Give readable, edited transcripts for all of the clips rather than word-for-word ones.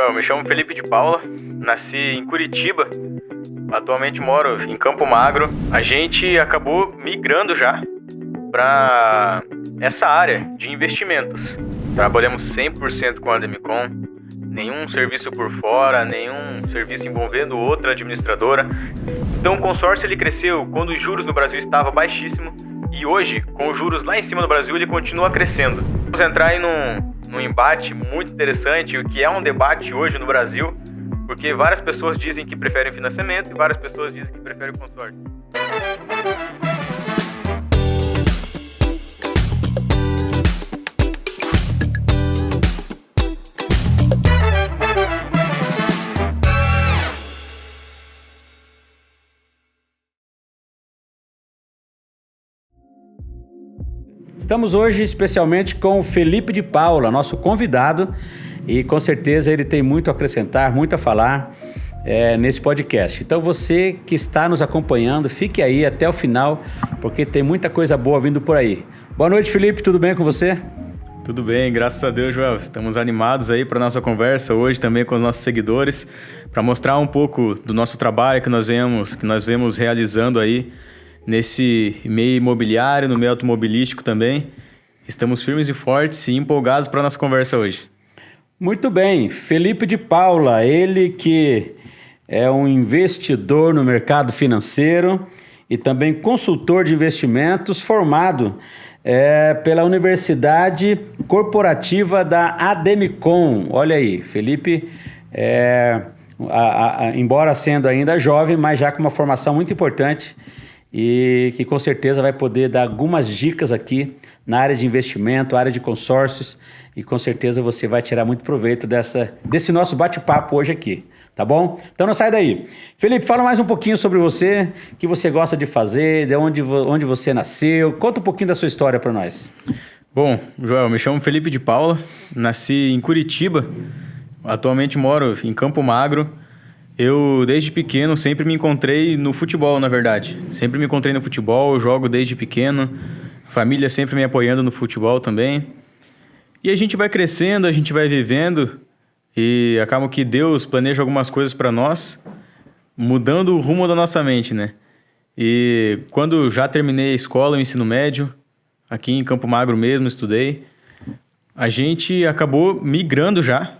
Joel, me chamo Felipe de Paula, nasci em Curitiba, atualmente moro em Campo Magro. A gente acabou migrando já para essa área de investimentos. Trabalhamos 100% com a Ademicon, nenhum serviço por fora, nenhum serviço envolvendo outra administradora. Então o consórcio ele cresceu quando os juros no Brasil estavam baixíssimos e hoje, com os juros lá em cima do Brasil, ele continua crescendo. Vamos entrar aí num embate muito interessante, o que é um debate hoje no Brasil, porque várias pessoas dizem que preferem financiamento e várias pessoas dizem que preferem o consórcio. Estamos hoje especialmente com o Felipe de Paula, nosso convidado, e com certeza ele tem muito a acrescentar, muito a falar nesse podcast. Então você que está nos acompanhando, fique aí até o final, porque tem muita coisa boa vindo por aí. Boa noite, Felipe, tudo bem com você? Tudo bem, graças a Deus, Joel. Estamos animados aí para a nossa conversa hoje também com os nossos seguidores, para mostrar um pouco do nosso trabalho que nós vemos realizando aí nesse meio imobiliário, no meio automobilístico também. Estamos firmes e fortes e empolgados para a nossa conversa hoje. Muito bem. Felipe de Paula, ele que é um investidor no mercado financeiro e também consultor de investimentos, formado pela Universidade Corporativa da Ademicon. Olha aí, Felipe, embora sendo ainda jovem, mas já com uma formação muito importante, e que com certeza vai poder dar algumas dicas aqui na área de investimento, área de consórcios, e com certeza você vai tirar muito proveito desse nosso bate-papo hoje aqui, tá bom? Então não sai daí. Felipe, fala mais um pouquinho sobre você, o que você gosta de fazer, de onde você nasceu, conta um pouquinho da sua história para nós. Bom, Joel, me chamo Felipe de Paula, nasci em Curitiba, atualmente moro em Campo Magro. Eu, desde pequeno, sempre me encontrei no futebol, na verdade. Sempre me encontrei no futebol, jogo desde pequeno. Família sempre me apoiando no futebol também. E a gente vai crescendo, a gente vai vivendo e acaba que Deus planeja algumas coisas para nós, mudando o rumo da nossa mente, né? E quando já terminei a escola, o ensino médio, aqui em Campo Magro mesmo, estudei, a gente acabou migrando já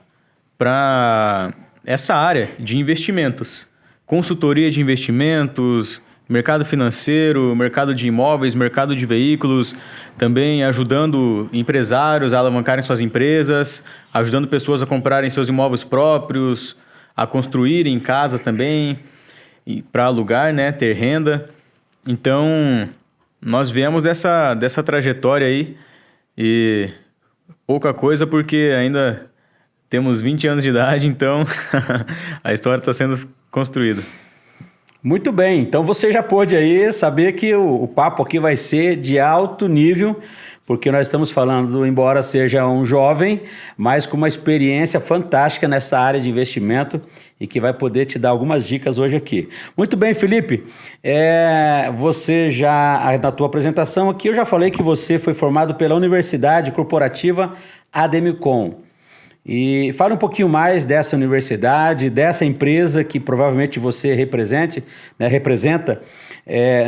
para essa área de investimentos, consultoria de investimentos, mercado financeiro, mercado de imóveis, mercado de veículos, também ajudando empresários a alavancarem suas empresas, ajudando pessoas a comprarem seus imóveis próprios, a construírem casas também, para alugar, né, ter renda. Então, nós viemos dessa trajetória aí e pouca coisa porque ainda temos 20 anos de idade, então a história está sendo construída. Muito bem, então você já pôde aí saber que o papo aqui vai ser de alto nível, porque nós estamos falando, embora seja um jovem, mas com uma experiência fantástica nessa área de investimento e que vai poder te dar algumas dicas hoje aqui. Muito bem, Felipe, você já, na tua apresentação aqui, eu já falei que você foi formado pela Universidade Corporativa Ademicon. E fala um pouquinho mais dessa universidade, dessa empresa que provavelmente você representa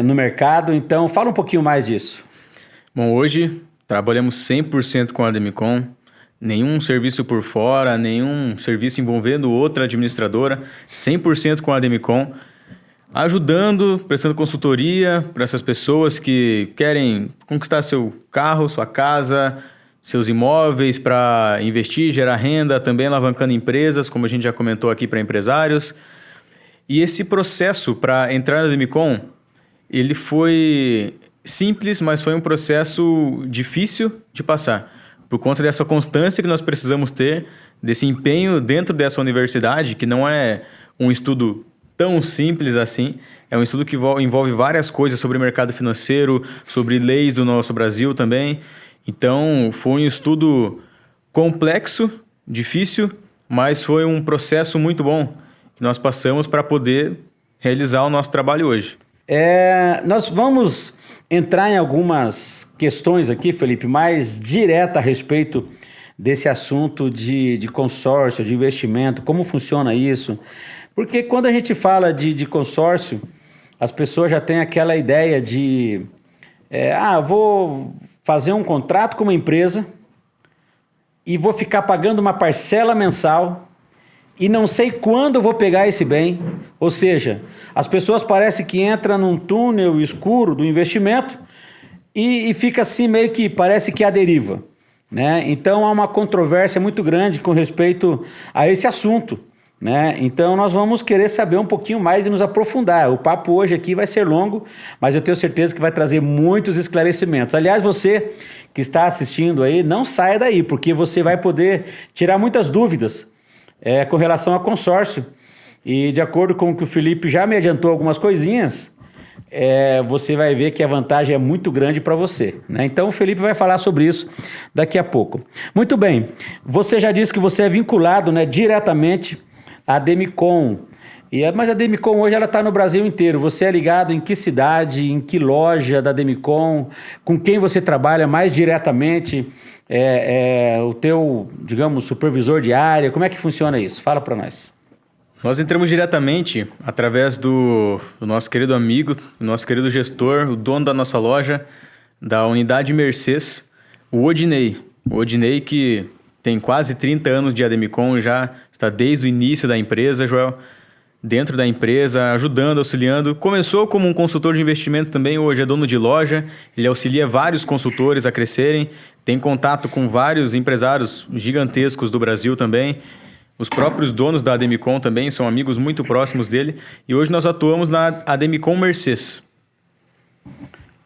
no mercado. Então, fala um pouquinho mais disso. Bom, hoje trabalhamos 100% com a Ademicon, nenhum serviço por fora, nenhum serviço envolvendo outra administradora, 100% com a Ademicon, ajudando, prestando consultoria para essas pessoas que querem conquistar seu carro, sua casa, seus imóveis para investir, gerar renda, também alavancando empresas, como a gente já comentou aqui, para empresários. E esse processo para entrar na Ademicon, ele foi simples, mas foi um processo difícil de passar, por conta dessa constância que nós precisamos ter, desse empenho dentro dessa universidade, que não é um estudo tão simples assim, é um estudo que envolve várias coisas sobre o mercado financeiro, sobre leis do nosso Brasil também. Então, foi um estudo complexo, difícil, mas foi um processo muito bom que nós passamos para poder realizar o nosso trabalho hoje. Nós vamos entrar em algumas questões aqui, Felipe, mais direta a respeito desse assunto de consórcio, de investimento, como funciona isso. Porque quando a gente fala de consórcio, as pessoas já têm aquela ideia de... vou fazer um contrato com uma empresa e vou ficar pagando uma parcela mensal e não sei quando eu vou pegar esse bem. Ou seja, as pessoas parecem que entram num túnel escuro do investimento e fica assim meio que parece que é a deriva, né? Então há uma controvérsia muito grande com respeito a esse assunto, né? Então nós vamos querer saber um pouquinho mais e nos aprofundar. O papo hoje aqui vai ser longo, mas eu tenho certeza que vai trazer muitos esclarecimentos. Aliás, você que está assistindo aí, não saia daí, porque você vai poder tirar muitas dúvidas com relação a consórcio. E de acordo com o que o Felipe já me adiantou algumas coisinhas, você vai ver que a vantagem é muito grande para você, né? Então o Felipe vai falar sobre isso daqui a pouco. Muito bem, você já disse que você é vinculado, né, diretamente à Demicon. Mas a Demicon hoje ela está no Brasil inteiro. Você é ligado em que cidade, em que loja da Demicon, com quem você trabalha mais diretamente, o teu, digamos, supervisor de área, como é que funciona isso? Fala para nós. Nós entramos diretamente através do nosso querido amigo, do nosso querido gestor, o dono da nossa loja, da unidade Mercês, o Odinei. O Odinei que tem quase 30 anos de Ademicon, já está desde o início da empresa, Joel, dentro da empresa, ajudando, auxiliando. Começou como um consultor de investimentos também, hoje é dono de loja, ele auxilia vários consultores a crescerem, tem contato com vários empresários gigantescos do Brasil também. Os próprios donos da Ademicon também são amigos muito próximos dele. E hoje nós atuamos na Ademicon Mercês.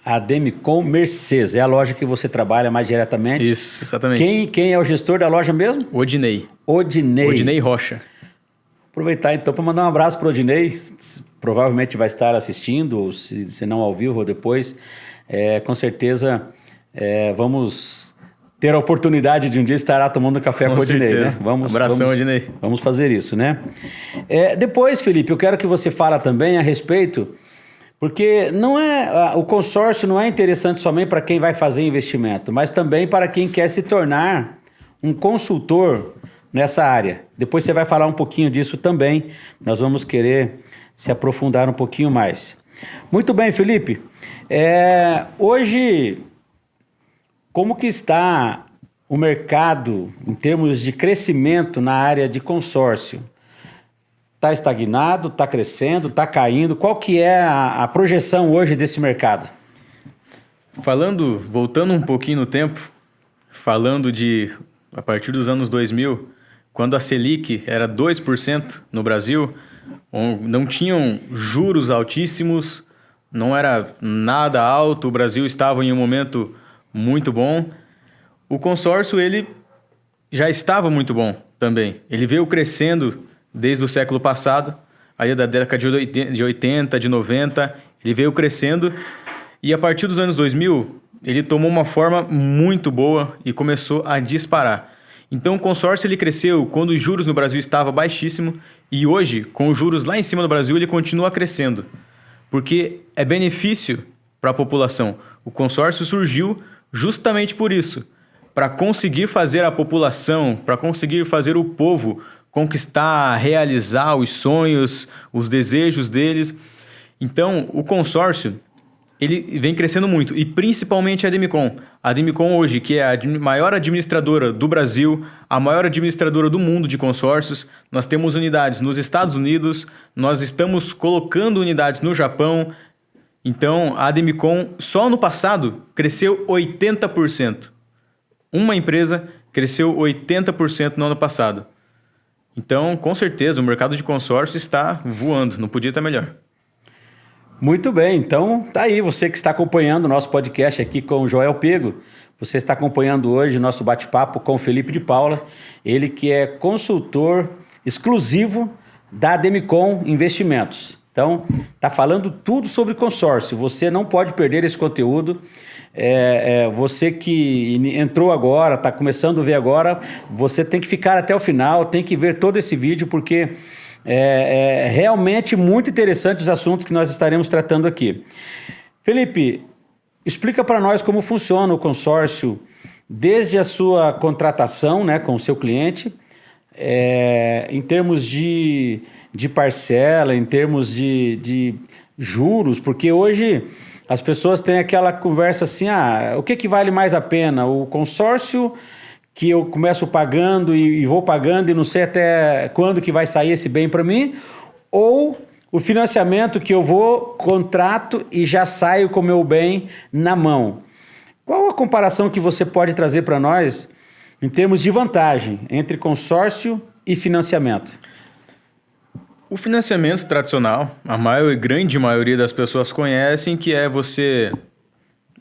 Ademicon Mercês, é a loja que você trabalha mais diretamente? Isso, exatamente. Quem é o gestor da loja mesmo? Odinei. Odinei Rocha. Aproveitar então para mandar um abraço para o Odinei. Provavelmente vai estar assistindo, ou se não ao vivo ou depois. Com certeza vamos... ter a oportunidade de um dia estar tomando café com o Odinei, né? Abração, Odinei. Vamos fazer isso, né? Depois, Felipe, eu quero que você fale também a respeito, porque o consórcio não é interessante somente para quem vai fazer investimento, mas também para quem quer se tornar um consultor nessa área. Depois você vai falar um pouquinho disso também. Nós vamos querer se aprofundar um pouquinho mais. Muito bem, Felipe. Hoje... como que está o mercado em termos de crescimento na área de consórcio? Está estagnado, está crescendo, está caindo? Qual que é a projeção hoje desse mercado? Voltando um pouquinho no tempo, falando a partir dos anos 2000, quando a Selic era 2% no Brasil, não tinham juros altíssimos, não era nada alto, o Brasil estava em um momento muito bom. O consórcio ele já estava muito bom também. Ele veio crescendo desde o século passado, aí da década de 80, de 90, ele veio crescendo e a partir dos anos 2000 ele tomou uma forma muito boa e começou a disparar. Então o consórcio ele cresceu quando os juros no Brasil estavam baixíssimos e hoje, com os juros lá em cima do Brasil, ele continua crescendo, porque é benefício para a população. O consórcio surgiu justamente por isso, para conseguir fazer a população, para conseguir fazer o povo conquistar, realizar os sonhos, os desejos deles. Então, o consórcio, ele vem crescendo muito, e principalmente a Ademicon. A Ademicon hoje, que é a maior administradora do Brasil, a maior administradora do mundo de consórcios, nós temos unidades nos Estados Unidos, nós estamos colocando unidades no Japão. Então, a Ademicon, só no passado, cresceu 80%. Uma empresa cresceu 80% no ano passado. Então, com certeza, o mercado de consórcio está voando. Não podia estar melhor. Muito bem. Então, tá aí. Você que está acompanhando o nosso podcast aqui com o Joel Pego. Você está acompanhando hoje o nosso bate-papo com o Felipe de Paula. Ele que é consultor exclusivo da Ademicon Investimentos. Então, está falando tudo sobre consórcio. Você não pode perder esse conteúdo. Você que entrou agora, está começando a ver agora, você tem que ficar até o final, tem que ver todo esse vídeo, porque é realmente muito interessante os assuntos que nós estaremos tratando aqui. Felipe, explica para nós como funciona o consórcio desde a sua contratação, né, com o seu cliente, em termos de parcela, em termos de juros, porque hoje as pessoas têm aquela conversa assim, o que vale mais a pena? O consórcio que eu começo pagando e vou pagando e não sei até quando que vai sair esse bem para mim, ou o financiamento que eu vou, contrato e já saio com o meu bem na mão. Qual a comparação que você pode trazer para nós em termos de vantagem entre consórcio e financiamento? O financiamento tradicional, a grande maioria das pessoas conhecem, que é você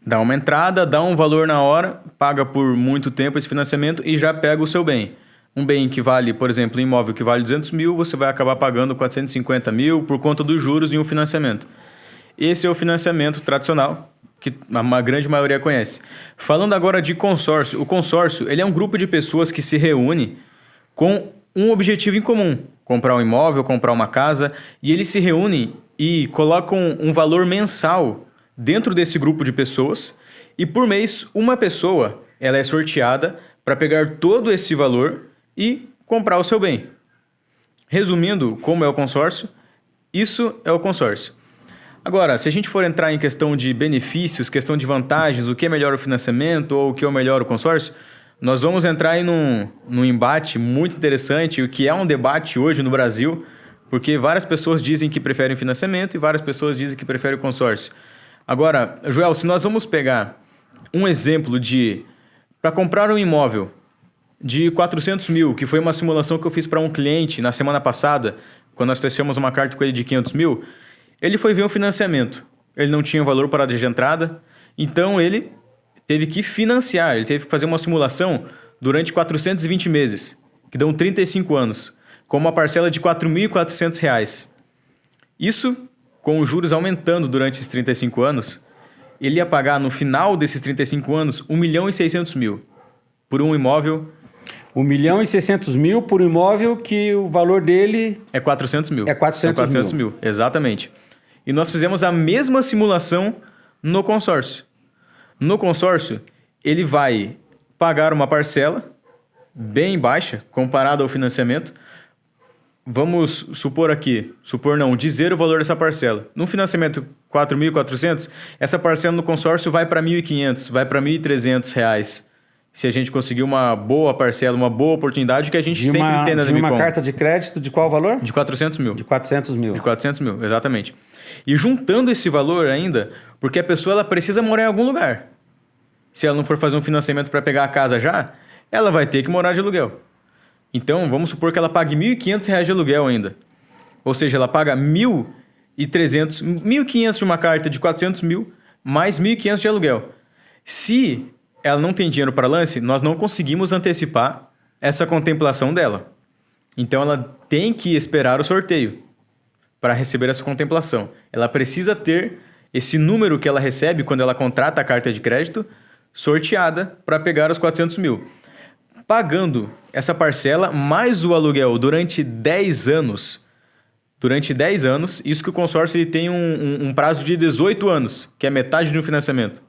dar uma entrada, dá um valor na hora, paga por muito tempo esse financiamento e já pega o seu bem. Um bem que vale, por exemplo, um imóvel que vale 200 mil, você vai acabar pagando 450 mil por conta dos juros em um financiamento. Esse é o financiamento tradicional, que a grande maioria conhece. Falando agora de consórcio, o consórcio ele é um grupo de pessoas que se reúne com um objetivo em comum, comprar um imóvel, comprar uma casa, e eles se reúnem e colocam um valor mensal dentro desse grupo de pessoas, e por mês uma pessoa ela é sorteada para pegar todo esse valor e comprar o seu bem. Resumindo, como é o consórcio, isso é o consórcio. Agora, se a gente for entrar em questão de benefícios, questão de vantagens, o que é melhor o financiamento ou o que é melhor o consórcio, nós vamos entrar aí num embate muito interessante, o que é um debate hoje no Brasil, porque várias pessoas dizem que preferem financiamento e várias pessoas dizem que preferem o consórcio. Agora, Joel, se nós vamos pegar um exemplo para comprar um imóvel de 400 mil, que foi uma simulação que eu fiz para um cliente na semana passada, quando nós fechamos uma carta com ele de 500 mil, ele foi ver um financiamento. Ele não tinha valor para de entrada, então ele teve que financiar, ele teve que fazer uma simulação durante 420 meses, que dão 35 anos, com uma parcela de R$ 4.400. Isso, com os juros aumentando durante esses 35 anos, ele ia pagar no final desses 35 anos R$ 1.600.000 por um imóvel. R$ 1.600.000 por imóvel que o valor dele... É 400 mil. É 400 mil, exatamente. E nós fizemos a mesma simulação no consórcio. No consórcio, ele vai pagar uma parcela bem baixa comparado ao financiamento. Vamos dizer o valor dessa parcela. No financiamento 4.400, essa parcela no consórcio vai para 1.500, vai para R$ 1.300. Se a gente conseguir uma boa parcela, uma boa oportunidade, que a gente sempre tem na Demicon. De uma carta de crédito de qual valor? De 400 mil. De 400 mil. De 400 mil, exatamente. E juntando esse valor ainda, porque a pessoa ela precisa morar em algum lugar. Se ela não for fazer um financiamento para pegar a casa já, ela vai ter que morar de aluguel. Então, vamos supor que ela pague R$ 1.500 de aluguel ainda. Ou seja, ela paga 1.300, 1.500 de uma carta de 400 mil, mais 1.500 de aluguel. Se ela não tem dinheiro para lance, nós não conseguimos antecipar essa contemplação dela. Então, ela tem que esperar o sorteio para receber essa contemplação. Ela precisa ter esse número que ela recebe quando ela contrata a carta de crédito sorteada para pegar os 400 mil. Pagando essa parcela mais o aluguel durante 10 anos. Durante 10 anos, isso que o consórcio ele tem um prazo de 18 anos, que é metade de um financiamento.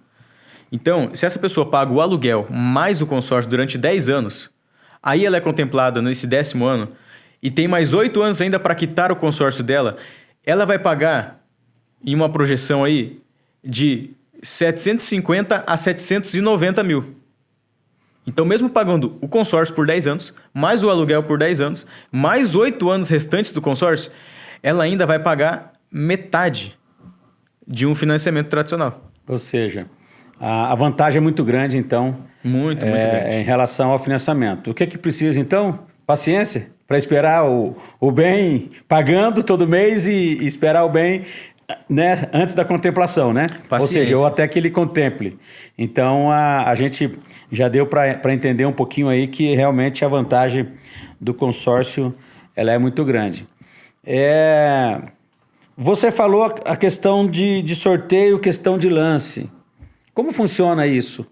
Então, se essa pessoa paga o aluguel mais o consórcio durante 10 anos, aí ela é contemplada nesse 10º ano e tem mais 8 anos ainda para quitar o consórcio dela, ela vai pagar em uma projeção aí de 750 a 790 mil. Então, mesmo pagando o consórcio por 10 anos, mais o aluguel por 10 anos, mais 8 anos restantes do consórcio, ela ainda vai pagar metade de um financiamento tradicional. Ou seja, a vantagem é muito grande, então, muito grande em relação ao financiamento. O que é que precisa, então? Paciência para esperar o bem pagando todo mês e esperar o bem, né, antes da contemplação, né? Paciência. Ou seja, ou até que ele contemple. Então, a gente já deu para entender um pouquinho aí que realmente a vantagem do consórcio ela é muito grande. Você falou a questão de sorteio, questão de lance. Como funciona isso?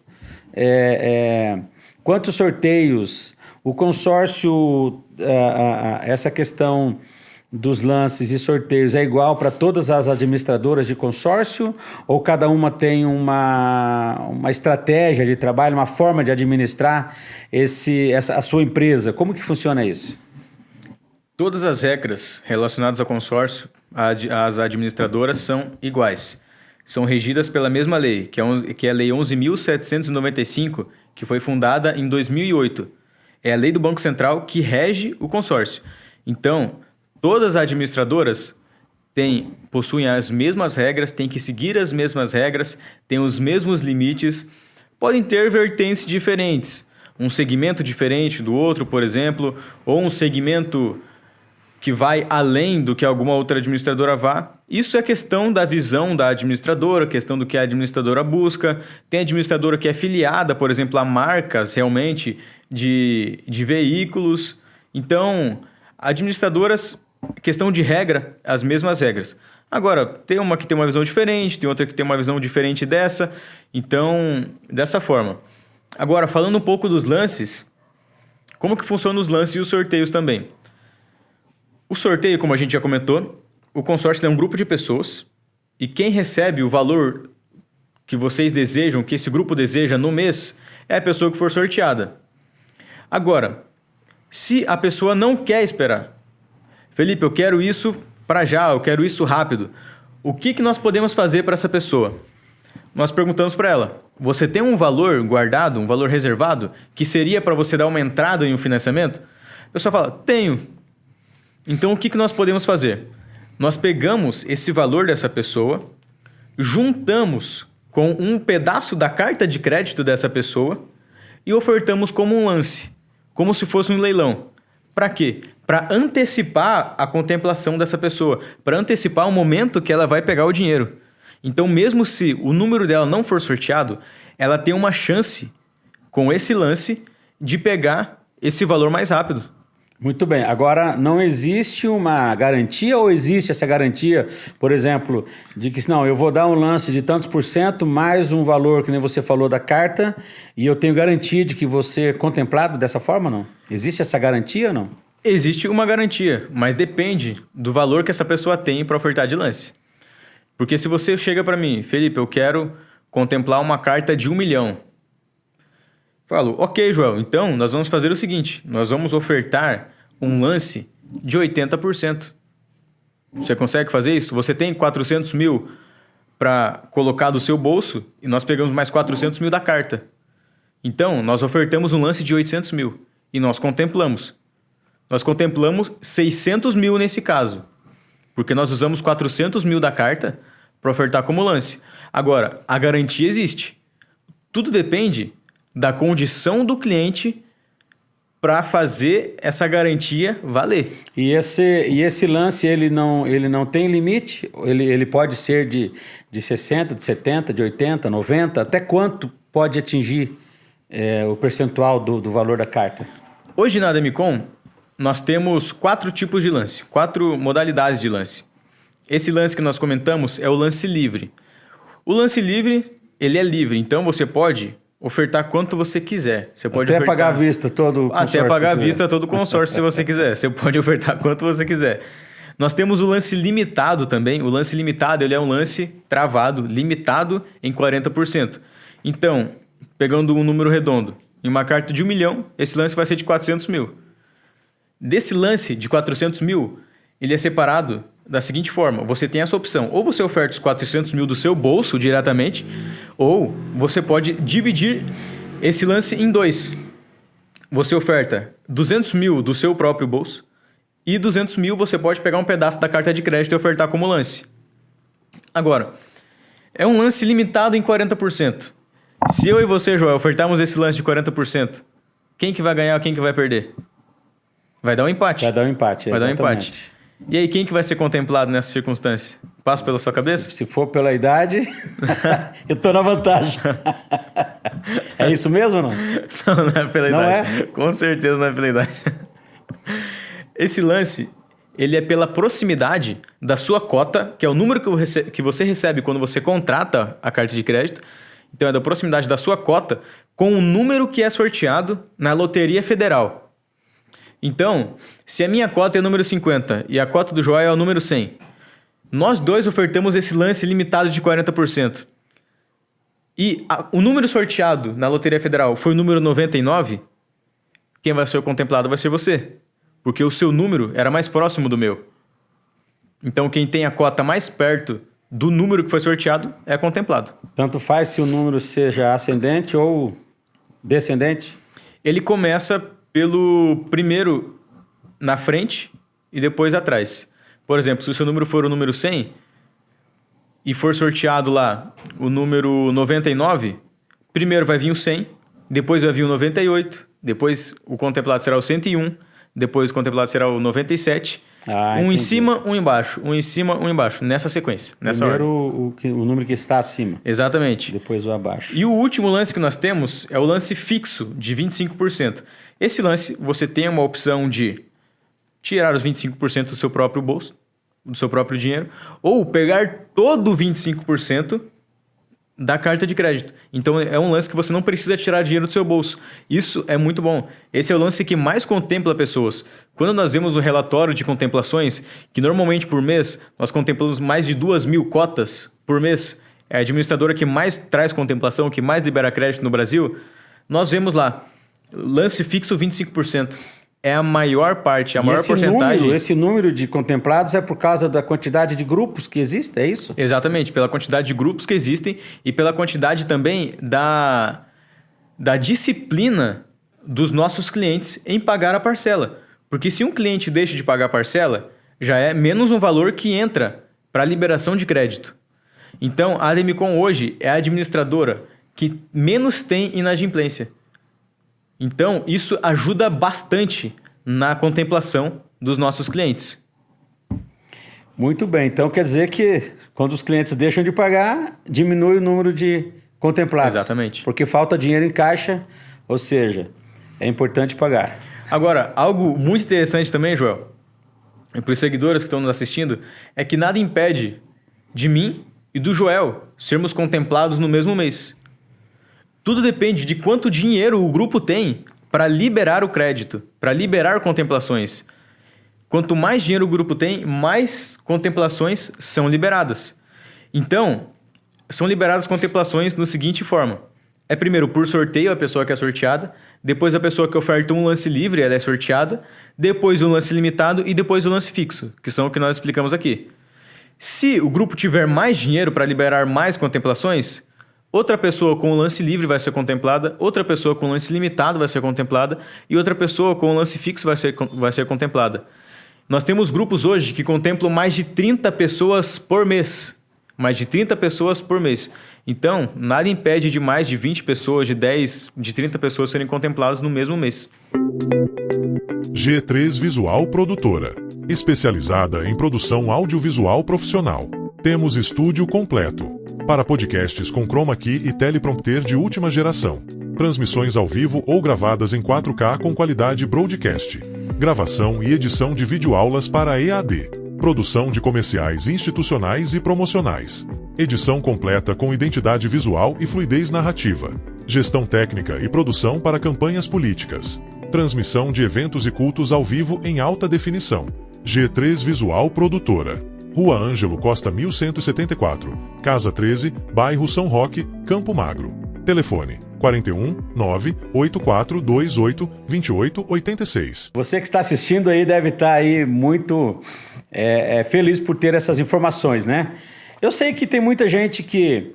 Quantos sorteios? O consórcio, essa questão dos lances e sorteios é igual para todas as administradoras de consórcio? Ou cada uma tem uma estratégia de trabalho, uma forma de administrar a sua empresa? Como que funciona isso? Todas as regras relacionadas ao consórcio, as administradoras são iguais. São regidas pela mesma lei, que é a Lei 11.795, que foi fundada em 2008. É a lei do Banco Central que rege o consórcio. Então, todas as administradoras possuem as mesmas regras, têm que seguir as mesmas regras, têm os mesmos limites, podem ter vertentes diferentes. Um segmento diferente do outro, por exemplo, ou um segmento que vai além do que alguma outra administradora vá. Isso é questão da visão da administradora, questão do que a administradora busca. Tem administradora que é filiada, por exemplo, a marcas realmente de veículos. Então, administradoras, questão de regra, as mesmas regras. Agora, tem uma que tem uma visão diferente, tem outra que tem uma visão diferente dessa. Então, dessa forma. Agora, falando um pouco dos lances, como que funcionam os lances e os sorteios também? O sorteio, como a gente já comentou, o consórcio é um grupo de pessoas e quem recebe o valor que vocês desejam, que esse grupo deseja no mês, é a pessoa que for sorteada. Agora, se a pessoa não quer esperar, Felipe, eu quero isso para já, eu quero isso rápido, o que nós podemos fazer para essa pessoa? Nós perguntamos para ela, você tem um valor guardado, um valor reservado, que seria para você dar uma entrada em um financiamento? A pessoa fala, tenho. Então, o que nós podemos fazer? Nós pegamos esse valor dessa pessoa, juntamos com um pedaço da carta de crédito dessa pessoa e ofertamos como um lance, como se fosse um leilão. Para quê? Para antecipar a contemplação dessa pessoa, para antecipar o momento que ela vai pegar o dinheiro. Então, mesmo se o número dela não for sorteado, ela tem uma chance, com esse lance, de pegar esse valor mais rápido. Muito bem. Agora, não existe uma garantia ou existe essa garantia, por exemplo, de que não, eu vou dar um lance de tantos por cento mais um valor, que nem você falou, da carta, e eu tenho garantia de que você é contemplado dessa forma, não? Existe essa garantia ou não? Existe uma garantia, mas depende do valor que essa pessoa tem para ofertar de lance. Porque se você chega para mim, Felipe, eu quero contemplar uma carta de 1 milhão. Falo, ok, Joel, então nós vamos fazer o seguinte, nós vamos ofertar um lance de 80%. Você consegue fazer isso? Você tem 400 mil para colocar do seu bolso e nós pegamos mais 400 mil da carta. Então, nós ofertamos um lance de 800 mil e nós contemplamos. Nós contemplamos 600 mil nesse caso, porque nós usamos 400 mil da carta para ofertar como lance. Agora, a garantia existe. Tudo depende da condição do cliente para fazer essa garantia valer. E esse lance, ele não tem limite? Ele pode ser de 60%, de 70%, de 80%, 90%? Até quanto pode atingir o percentual do valor da carta? Hoje na Ademicon, nós temos 4 tipos de lance, 4 modalidades de lance. Esse lance que nós comentamos é o lance livre. O lance livre, ele é livre, então você pode ofertar quanto você quiser. Você pode até ofertar... pagar à vista todo o consórcio. Até pagar à vista todo o consórcio, se você quiser. Você pode ofertar quanto você quiser. Nós temos o lance limitado também. O lance limitado, ele é um lance travado, limitado em 40%. Então, pegando um número redondo, em uma carta de 1 milhão, esse lance vai ser de 400 mil. Desse lance de 400 mil, ele é separado da seguinte forma. Você tem essa opção. Ou você oferta os 400 mil do seu bolso diretamente, ou você pode dividir esse lance em 2. Você oferta 200 mil do seu próprio bolso e 200 mil você pode pegar um pedaço da carta de crédito e ofertar como lance. Agora, é um lance limitado em 40%. Se eu e você, Joel, ofertarmos esse lance de 40%, quem que vai ganhar ou quem que vai perder? Vai dar um empate. Vai dar um empate, Vai dar um exatamente. empate. E aí, quem que vai ser contemplado nessa circunstância? Passa pela sua cabeça? Se for pela idade, eu tô na vantagem. É isso mesmo ou não? Não é pela Não idade. é? Com certeza não é pela idade. Esse lance, ele é pela proximidade da sua cota, que é o número que você recebe quando você contrata a carta de crédito. Então, é da proximidade da sua cota com o número que é sorteado na Loteria Federal. Então, Se a minha cota é o número 50 e a cota do Joel é o número 100, nós dois ofertamos esse lance limitado de 40%. E o número sorteado na Loteria Federal foi o número 99, quem vai ser contemplado vai ser você. Porque o seu número era mais próximo do meu. Então, quem tem a cota mais perto do número que foi sorteado é contemplado. Tanto faz se o número seja ascendente ou descendente? Ele começa pelo primeiro na frente e depois atrás. Por exemplo, se o seu número for o número 100 e for sorteado lá o número 99, primeiro vai vir o 100, depois vai vir o 98, depois o contemplado será o 101, depois o contemplado será o 97, um em cima, um embaixo, um em cima, um embaixo, nessa sequência, nessa primeiro ordem. o número que está acima. Exatamente. Depois o abaixo. E o último lance que nós temos é o lance fixo de 25%. Esse lance você tem uma opção de tirar os 25% do seu próprio bolso, do seu próprio dinheiro, ou pegar todo o 25% da carta de crédito. Então é um lance que você não precisa tirar dinheiro do seu bolso. Isso é muito bom. Esse é o lance que mais contempla pessoas. Quando nós vemos o relatório de contemplações, que normalmente por mês nós contemplamos mais de 2.000 cotas por mês, é a administradora que mais traz contemplação, que mais libera crédito no Brasil, nós vemos lá, lance fixo 25%. É a maior parte, a maior porcentagem. Esse número de contemplados é por causa da quantidade de grupos que existe, é isso? Exatamente, pela quantidade de grupos que existem e pela quantidade também da disciplina dos nossos clientes em pagar a parcela. Porque se um cliente deixa de pagar a parcela, já é menos um valor que entra para a liberação de crédito. Então, a Ademicon hoje é a administradora que menos tem inadimplência. Então, isso ajuda bastante na contemplação dos nossos clientes. Muito bem. Então, quer dizer que quando os clientes deixam de pagar, diminui o número de contemplados. Exatamente. Porque falta dinheiro em caixa, ou seja, é importante pagar. Agora, algo muito interessante também, Joel, e para os seguidores que estão nos assistindo, é que nada impede de mim e do Joel sermos contemplados no mesmo mês. Tudo depende de quanto dinheiro o grupo tem para liberar o crédito, para liberar contemplações. Quanto mais dinheiro o grupo tem, mais contemplações são liberadas. Então, são liberadas contemplações no seguinte forma. É primeiro por sorteio a pessoa que é sorteada, depois a pessoa que oferta um lance livre, ela é sorteada, depois o lance limitado e depois o lance fixo, que são o que nós explicamos aqui. Se o grupo tiver mais dinheiro para liberar mais contemplações, outra pessoa com o lance livre vai ser contemplada, outra pessoa com o lance limitado vai ser contemplada e outra pessoa com o lance fixo vai ser contemplada. Nós temos grupos hoje que contemplam mais de 30 pessoas por mês. Mais de 30 pessoas por mês. Então, nada impede de mais de 20 pessoas, de 10, de 30 pessoas serem contempladas no mesmo mês. G3 Visual Produtora. Especializada em produção audiovisual profissional. Temos estúdio completo. Para podcasts com chroma key e teleprompter de última geração. Transmissões ao vivo ou gravadas em 4K com qualidade broadcast. Gravação e edição de videoaulas para EAD. Produção de comerciais institucionais e promocionais. Edição completa com identidade visual e fluidez narrativa. Gestão técnica e produção para campanhas políticas. Transmissão de eventos e cultos ao vivo em alta definição. G3 Visual Produtora. Rua Ângelo Costa 1174, Casa 13, Bairro São Roque, Campo Magro. Telefone 41 98428 2886. Você que está assistindo aí deve estar aí muito feliz por ter essas informações, né? Eu sei que tem muita gente que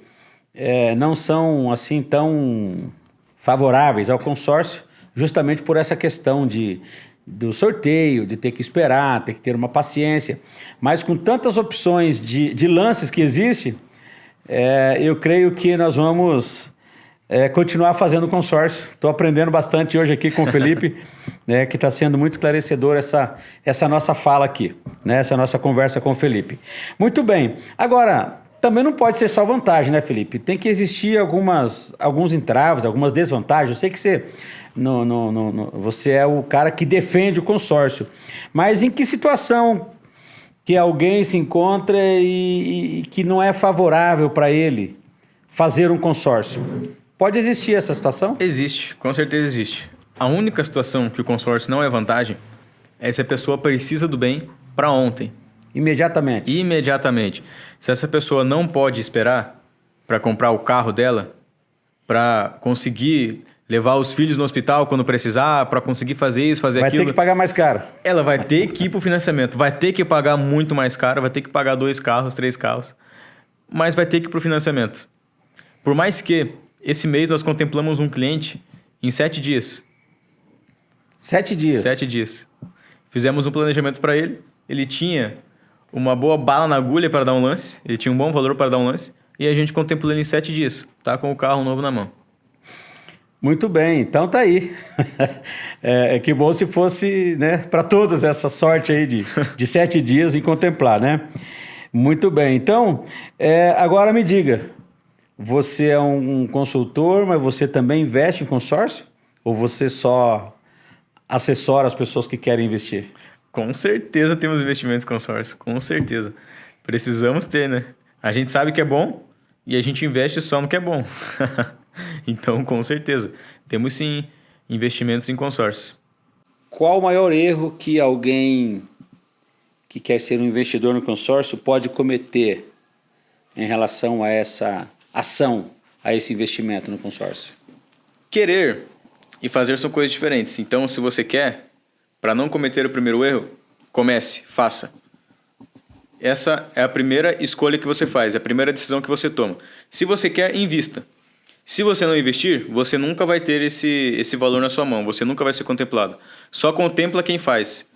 não são assim tão favoráveis ao consórcio, justamente por essa questão do sorteio, de ter que esperar, ter que ter uma paciência. Mas com tantas opções de lances que existem, eu creio que nós vamos continuar fazendo consórcio. Estou aprendendo bastante hoje aqui com o Felipe, né, que está sendo muito esclarecedor essa nossa fala aqui, né, essa nossa conversa com o Felipe. Muito bem. Agora, também não pode ser só vantagem, né, Felipe? Tem que existir alguns entraves, algumas desvantagens. Eu sei que você é o cara que defende o consórcio. Mas em que situação que alguém se encontra e que não é favorável para ele fazer um consórcio? Pode existir essa situação? Existe, com certeza existe. A única situação que o consórcio não é vantagem é se a pessoa precisa do bem para ontem. Imediatamente. Imediatamente. Se essa pessoa não pode esperar para comprar o carro dela, para conseguir levar os filhos no hospital quando precisar, para conseguir fazer isso, fazer aquilo... Vai ter que pagar mais caro. Ela vai ter que ir para o financiamento, vai ter que pagar muito mais caro, vai ter que pagar 2 carros, 3 carros, mas vai ter que ir para o financiamento. Por mais que esse mês nós contemplamos um cliente em 7 dias. 7 dias? 7 dias. Fizemos um planejamento para ele, ele tinha uma boa bala na agulha para dar um lance, ele tinha um bom valor para dar um lance, e a gente contemplou ele em 7 dias, tá com o carro novo na mão. Muito bem, então tá aí. Que bom se fosse, né, para todos essa sorte aí de 7 dias em contemplar, né? Muito bem, então, agora me diga, você é um consultor, mas você também investe em consórcio? Ou você só assessora as pessoas que querem investir? Com certeza temos investimentos em consórcio, com certeza. Precisamos ter, né? A gente sabe que é bom e a gente investe só no que é bom. Então, com certeza, temos sim investimentos em consórcios. Qual o maior erro que alguém que quer ser um investidor no consórcio pode cometer em relação a essa ação, a esse investimento no consórcio? Querer e fazer são coisas diferentes. Então, se você quer, para não cometer o primeiro erro, comece, faça. Essa é a primeira escolha que você faz, é a primeira decisão que você toma. Se você quer, invista. Se você não investir, você nunca vai ter esse valor na sua mão, você nunca vai ser contemplado. Só contempla quem faz.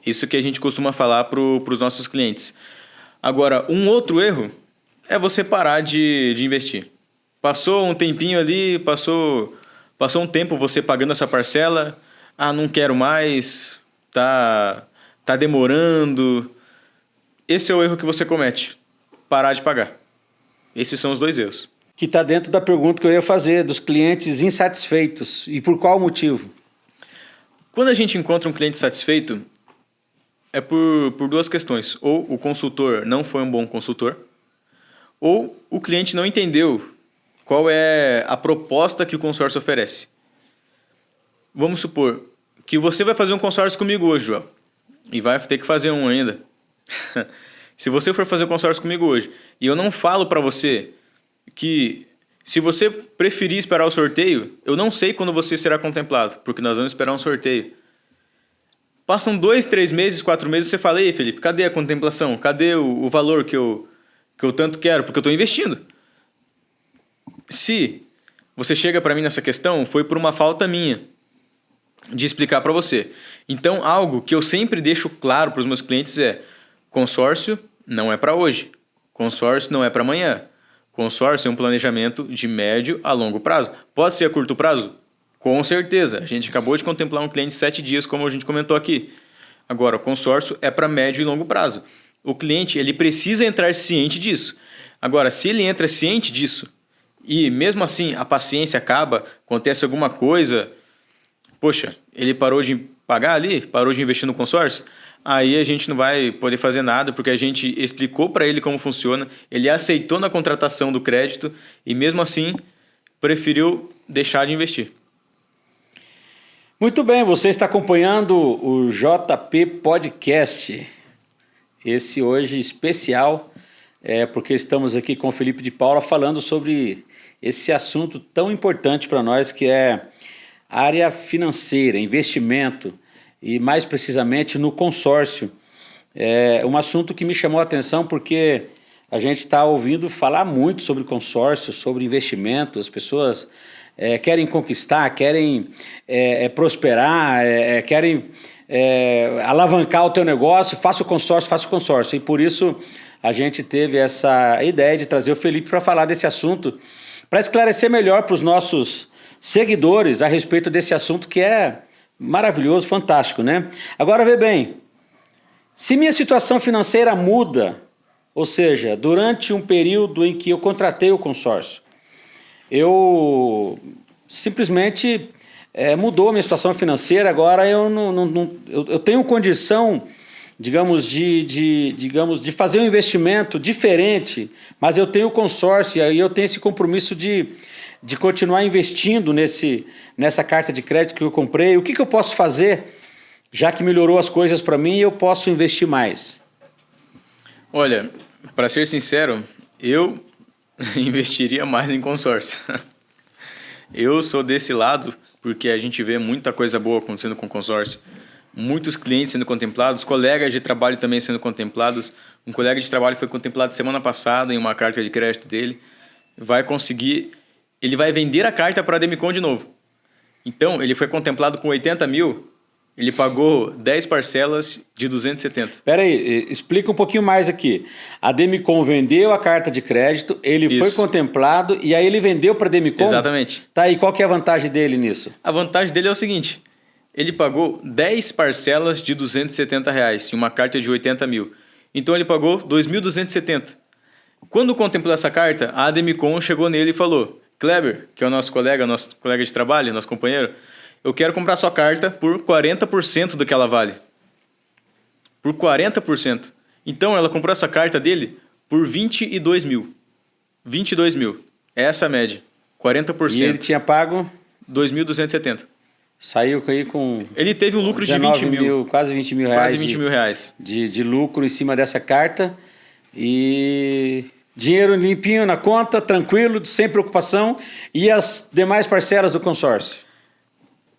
Isso que a gente costuma falar para os nossos clientes. Agora, um outro erro é você parar de investir. Passou um tempinho ali, passou um tempo você pagando essa parcela, não quero mais, tá demorando. Esse é o erro que você comete, parar de pagar. Esses são os 2 erros. Que está dentro da pergunta que eu ia fazer, dos clientes insatisfeitos. E por qual motivo? Quando a gente encontra um cliente satisfeito, é por 2 questões. Ou o consultor não foi um bom consultor, ou o cliente não entendeu qual é a proposta que o consórcio oferece. Vamos supor que você vai fazer um consórcio comigo hoje, João, e vai ter que fazer um ainda. Se você for fazer um consórcio comigo hoje e eu não falo para você que se você preferir esperar o sorteio, eu não sei quando você será contemplado, porque nós vamos esperar um sorteio. Passam 2, 3 meses, 4 meses, você fala, ei Felipe, cadê a contemplação? Cadê o valor que eu tanto quero? Porque eu estou investindo. Se você chega para mim nessa questão, foi por uma falta minha de explicar para você. Então, algo que eu sempre deixo claro para os meus clientes é: consórcio não é para hoje, consórcio não é para amanhã. Consórcio é um planejamento de médio a longo prazo. Pode ser a curto prazo? Com certeza. A gente acabou de contemplar um cliente de 7 dias, como a gente comentou aqui. Agora, o consórcio é para médio e longo prazo. O cliente ele precisa entrar ciente disso. Agora, se ele entra ciente disso e mesmo assim a paciência acaba, acontece alguma coisa, poxa, ele parou de pagar ali, parou de investir no consórcio, aí a gente não vai poder fazer nada, porque a gente explicou para ele como funciona, ele aceitou na contratação do crédito e mesmo assim preferiu deixar de investir. Muito bem, você está acompanhando o JP Podcast. Esse hoje especial, porque estamos aqui com o Felipe de Paula falando sobre esse assunto tão importante para nós, que é área financeira, investimento, e mais precisamente no consórcio. É um assunto que me chamou a atenção porque a gente está ouvindo falar muito sobre consórcio, sobre investimento. As pessoas querem conquistar, querem prosperar, querem alavancar o teu negócio, faça o consórcio. E por isso a gente teve essa ideia de trazer o Felipe para falar desse assunto, para esclarecer melhor para os nossos seguidores a respeito desse assunto que é maravilhoso, fantástico, né? Agora vê bem, se minha situação financeira muda, ou seja, durante um período em que eu contratei o consórcio, eu simplesmente mudou a minha situação financeira, agora eu tenho condição, digamos, de fazer um investimento diferente, mas eu tenho consórcio e aí eu tenho esse compromisso de continuar investindo nessa carta de crédito que eu comprei. O que eu posso fazer Já que melhorou as coisas para mim, eu posso investir mais. Olha, para ser sincero, eu investiria mais em consórcio. Eu sou desse lado porque a gente vê muita coisa boa acontecendo com consórcio. Muitos clientes sendo contemplados, colegas de trabalho também sendo contemplados. Um colega de trabalho foi contemplado semana passada em uma carta de crédito dele. Ele vai vender a carta para a Demicon de novo. Então, ele foi contemplado com 80 mil, ele pagou 10 parcelas de 270. Espera aí, explica um pouquinho mais aqui. A Demicon vendeu a carta de crédito, ele foi contemplado e aí ele vendeu para a Demicon? Exatamente. Tá, e qual que é a vantagem dele nisso? A vantagem dele é o seguinte, ele pagou 10 parcelas de R$270 em uma carta de 80 mil. Então, ele pagou 2.270. Quando contemplou essa carta, a Demicon chegou nele e falou: Kleber, que é o nosso colega de trabalho, nosso companheiro, eu quero comprar sua carta por 40% do que ela vale. Por 40%. Então, ela comprou essa carta dele por 22 mil. 22 mil. É essa a média. 40%. E ele tinha pago? 2.270. Saiu aí com... Ele teve um lucro de 20 mil. Quase 20 mil reais. Quase 20 mil reais. De lucro em cima dessa carta. E... dinheiro limpinho na conta, tranquilo, sem preocupação. E as demais parcelas do consórcio?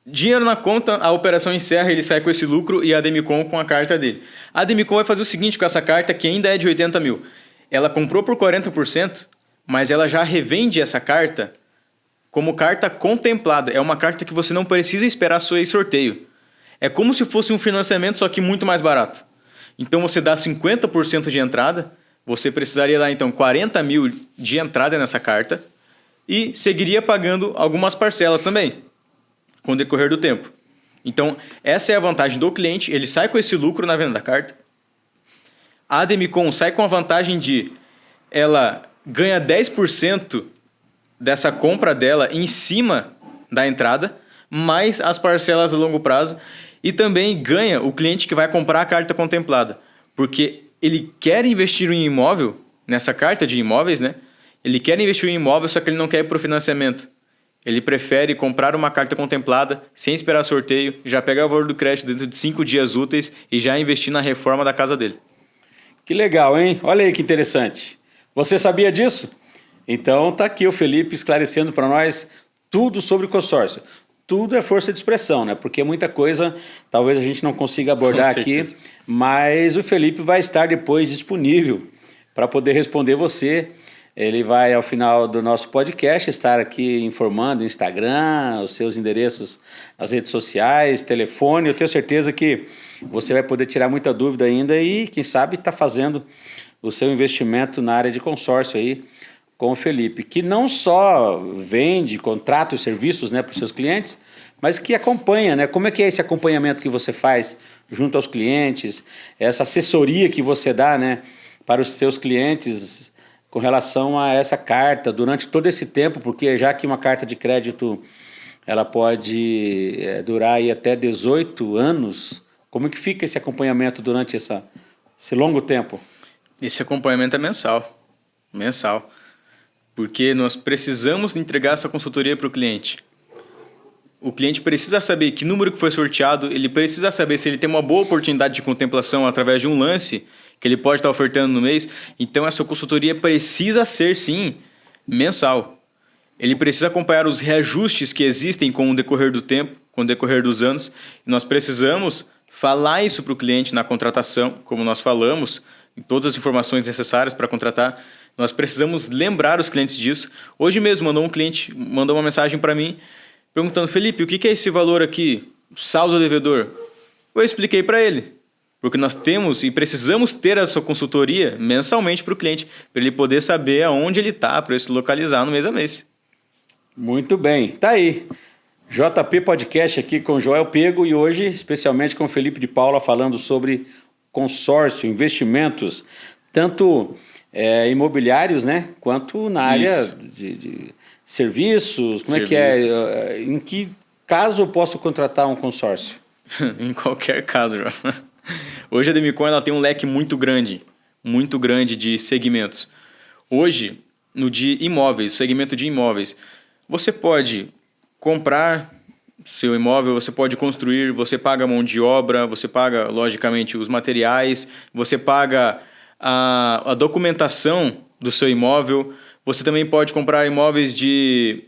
Dinheiro na conta, a operação encerra, ele sai com esse lucro e a Demicon com a carta dele. A Demicon vai fazer o seguinte com essa carta, que ainda é de 80 mil. Ela comprou por 40%, mas ela já revende essa carta como carta contemplada. É uma carta que você não precisa esperar seu sorteio. É como se fosse um financiamento, só que muito mais barato. Então você dá 50% de entrada, você precisaria dar então 40 mil de entrada nessa carta e seguiria pagando algumas parcelas também, com o decorrer do tempo. Então, essa é a vantagem do cliente, ele sai com esse lucro na venda da carta. A Demicon sai com a vantagem de ela ganha 10% dessa compra dela em cima da entrada, mais as parcelas a longo prazo, e também ganha o cliente que vai comprar a carta contemplada, porque ele quer investir em imóvel, nessa carta de imóveis, né? Ele quer investir em imóvel, só que ele não quer ir para o financiamento. Ele prefere comprar uma carta contemplada, sem esperar sorteio, já pegar o valor do crédito dentro de 5 dias úteis e já investir na reforma da casa dele. Que legal, hein? Olha aí que interessante. Você sabia disso? Então tá aqui o Felipe esclarecendo para nós tudo sobre consórcio. Tudo é força de expressão, né? Porque muita coisa talvez a gente não consiga abordar aqui, mas o Felipe vai estar depois disponível para poder responder você. Ele vai, ao final do nosso podcast, estar aqui informando o Instagram, os seus endereços nas redes sociais, telefone. Eu tenho certeza que você vai poder tirar muita dúvida ainda e, quem sabe, está fazendo o seu investimento na área de consórcio aí com o Felipe, que não só vende, contrata os serviços, né, para os seus clientes, mas que acompanha, né? Como é que é esse acompanhamento que você faz junto aos clientes, essa assessoria que você dá, né, para os seus clientes com relação a essa carta durante todo esse tempo, porque já que uma carta de crédito ela pode durar aí até 18 anos, como que fica esse acompanhamento durante esse longo tempo? Esse acompanhamento é mensal. Mensal. Porque nós precisamos entregar essa consultoria para o cliente. O cliente precisa saber que número que foi sorteado, ele precisa saber se ele tem uma boa oportunidade de contemplação através de um lance que ele pode estar ofertando no mês. Então, essa consultoria precisa ser, sim, mensal. Ele precisa acompanhar os reajustes que existem com o decorrer do tempo, com o decorrer dos anos. E nós precisamos falar isso para o cliente na contratação, como nós falamos, em todas as informações necessárias para contratar. Nós precisamos lembrar os clientes disso. Hoje mesmo, um cliente mandou uma mensagem para mim, perguntando: Felipe, o que é esse valor aqui, saldo devedor? Eu expliquei para ele. Porque nós temos e precisamos ter a sua consultoria mensalmente para o cliente, para ele poder saber aonde ele está, para ele se localizar no mês a mês. Muito bem, tá aí. JP Podcast aqui com Joel Pego e hoje especialmente com Felipe de Paula falando sobre consórcio, investimentos, tanto imobiliários, né, quanto na área de serviços. Como é que é? Em que caso eu posso contratar um consórcio? Em qualquer caso, Joel. Hoje a Demicon ela tem um leque muito grande de segmentos. Hoje, no de imóveis, segmento de imóveis, você pode comprar seu imóvel, você pode construir, você paga a mão de obra, você paga, logicamente, os materiais, você paga a documentação do seu imóvel. Você também pode comprar imóveis de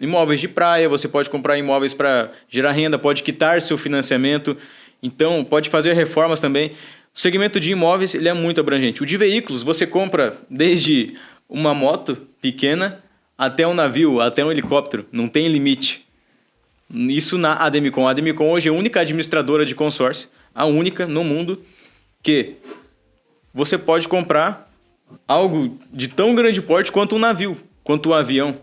praia, você pode comprar imóveis para gerar renda, pode quitar seu financiamento, então pode fazer reformas também. O segmento de imóveis ele é muito abrangente. O de veículos, você compra desde uma moto pequena até um navio, até um helicóptero, não tem limite. Isso na Ademicon. A Ademicon hoje é a única administradora de consórcio, a única no mundo, que você pode comprar algo de tão grande porte quanto um navio, quanto um avião.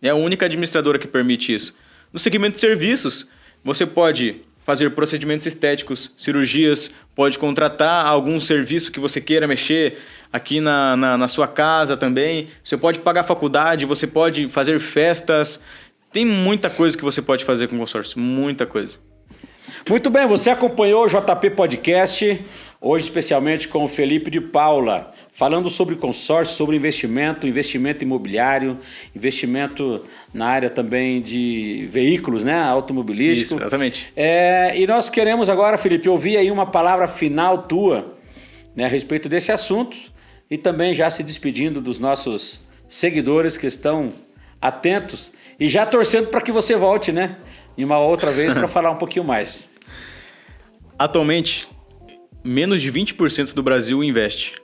É a única administradora que permite isso. No segmento de serviços, você pode fazer procedimentos estéticos, cirurgias, pode contratar algum serviço que você queira mexer aqui na sua casa também. Você pode pagar faculdade, você pode fazer festas. Tem muita coisa que você pode fazer com o consórcio, muita coisa. Muito bem, você acompanhou o JP Podcast, hoje especialmente com o Felipe de Paula, falando sobre consórcio, sobre investimento imobiliário, investimento na área também de veículos, né, automobilístico. Isso, exatamente. E nós queremos agora, Felipe, ouvir aí uma palavra final tua, né, a respeito desse assunto e também já se despedindo dos nossos seguidores que estão atentos e já torcendo para que você volte, né, em uma outra vez para falar um pouquinho mais. Atualmente, menos de 20% do Brasil investe.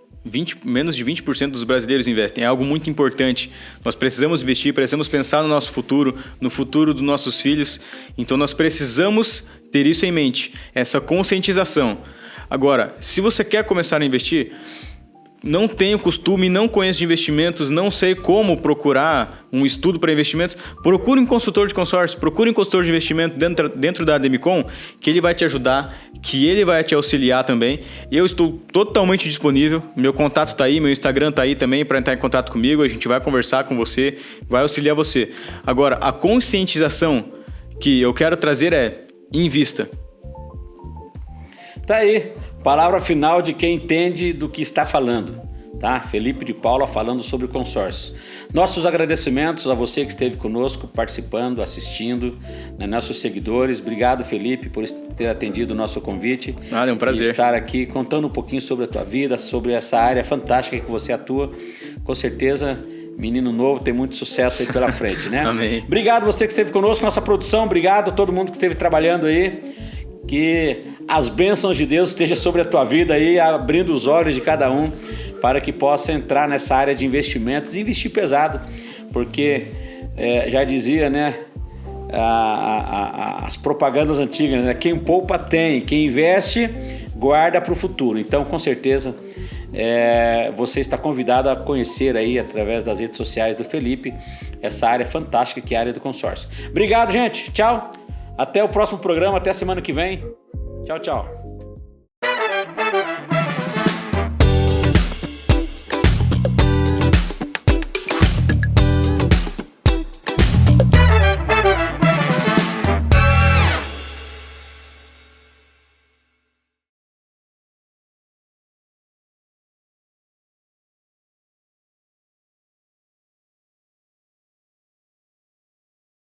Menos de 20% dos brasileiros investem. É algo muito importante. Nós precisamos investir, precisamos pensar no nosso futuro, no futuro dos nossos filhos. Então nós precisamos ter isso em mente, essa conscientização. Agora, se você quer começar a investir, não tenho costume, não conheço de investimentos, não sei como procurar um estudo para investimentos, procure um consultor de consórcio, procure um consultor de investimento dentro da Ademicon, que ele vai te ajudar, que ele vai te auxiliar também. Eu estou totalmente disponível, meu contato está aí, meu Instagram está aí também para entrar em contato comigo, a gente vai conversar com você, vai auxiliar você. Agora, a conscientização que eu quero trazer é invista. Tá aí. Palavra final de quem entende do que está falando, tá? Felipe de Paula falando sobre consórcios. Nossos agradecimentos a você que esteve conosco, participando, assistindo, né, nossos seguidores. Obrigado, Felipe, por ter atendido o nosso convite. É um prazer. E estar aqui contando um pouquinho sobre a tua vida, sobre essa área fantástica que você atua. Com certeza, menino novo, tem muito sucesso aí pela frente, né? Amém. Obrigado você que esteve conosco, nossa produção. Obrigado a todo mundo que esteve trabalhando aí. Que as bênçãos de Deus estejam sobre a tua vida aí, abrindo os olhos de cada um para que possa entrar nessa área de investimentos e investir pesado, porque já dizia, né, as propagandas antigas, né, quem poupa tem, quem investe guarda para o futuro. Então, com certeza, você está convidado a conhecer aí através das redes sociais do Felipe essa área fantástica que é a área do consórcio. Obrigado, gente. Tchau. Até o próximo programa, até a semana que vem. Tchau, tchau.